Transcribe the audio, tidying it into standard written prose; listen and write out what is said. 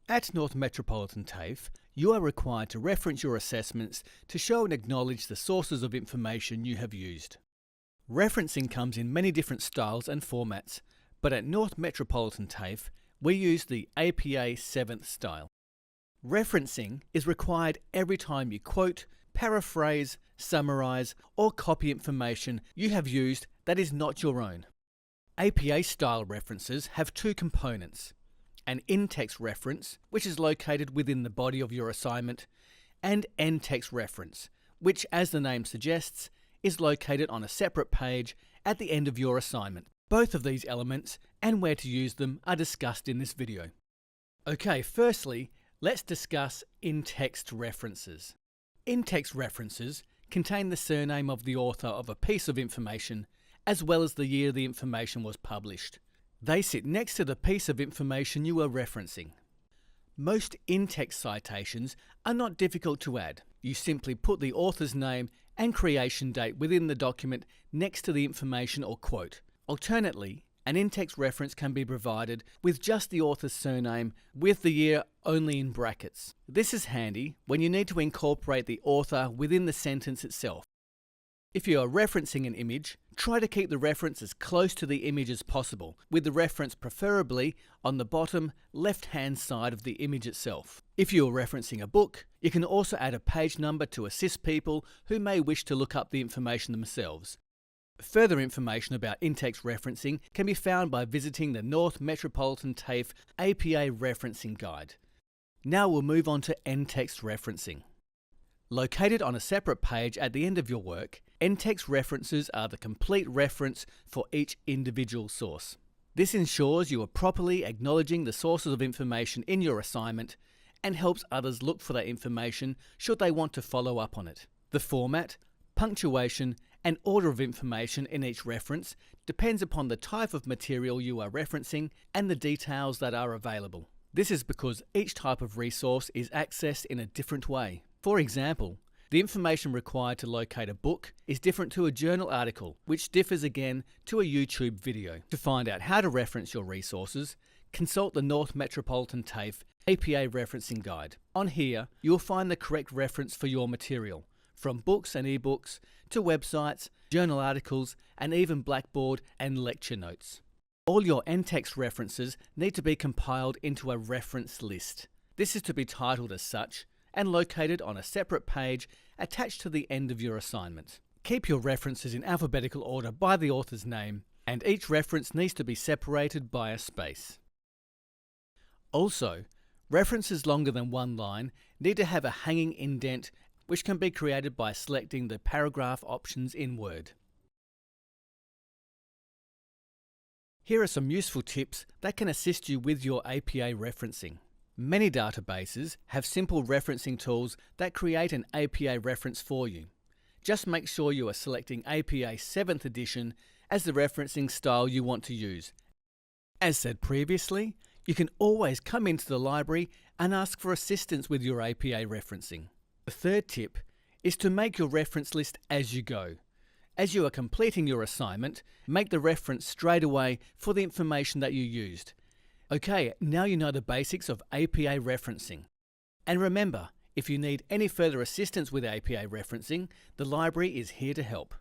At North Metropolitan TAFE, you are required to reference your assessments to show and acknowledge the sources of information you have used. Referencing comes in many different styles and formats, but at North Metropolitan TAFE, we use the APA 7th style. Referencing is required every time you quote, paraphrase, summarise, or copy information you have used that is not your own. APA style references have two components: an in-text reference, which is located within the body of your assignment, and end-text reference, which, as the name suggests, is located on a separate page at the end of your assignment. Both of these elements and where to use them are discussed in this video. Okay, firstly, let's discuss in-text references. In-text references contain the surname of the author of a piece of information, as well as the year the information was published. They sit next to the piece of information you are referencing. Most in-text citations are not difficult to add. You simply put the author's name and creation date within the document next to the information or quote. Alternately, an in-text reference can be provided with just the author's surname with the year only in brackets. This is handy when you need to incorporate the author within the sentence itself. If you are referencing an image, try to keep the reference as close to the image as possible, with the reference preferably on the bottom left-hand side of the image itself. If you are referencing a book, you can also add a page number to assist people who may wish to look up the information themselves. Further information about in-text referencing can be found by visiting the North Metropolitan TAFE APA Referencing Guide. Now we'll move on to end-text referencing. Located on a separate page at the end of your work, end-text references are the complete reference for each individual source. This ensures you are properly acknowledging the sources of information in your assignment and helps others look for that information should they want to follow up on it. The format, punctuation, and order of information in each reference depends upon the type of material you are referencing and the details that are available. This is because each type of resource is accessed in a different way. For example, the information required to locate a book is different to a journal article, which differs again to a YouTube video. To find out how to reference your resources, consult the North Metropolitan TAFE APA Referencing Guide. On here, you will find the correct reference for your material, from books and ebooks to websites, journal articles, and even Blackboard and lecture notes. All your end-text references need to be compiled into a reference list. This is to be titled as such and located on a separate page attached to the end of your assignment. Keep your references in alphabetical order by the author's name, and each reference needs to be separated by a space. Also, references longer than one line need to have a hanging indent, which can be created by selecting the paragraph options in Word. Here are some useful tips that can assist you with your APA referencing. Many databases have simple referencing tools that create an APA reference for you. Just make sure you are selecting APA 7th edition as the referencing style you want to use. As said previously, you can always come into the library and ask for assistance with your APA referencing. The third tip is to make your reference list as you go. As you are completing your assignment, make the reference straight away for the information that you used. Okay, now you know the basics of APA referencing. And remember, if you need any further assistance with APA referencing, the library is here to help.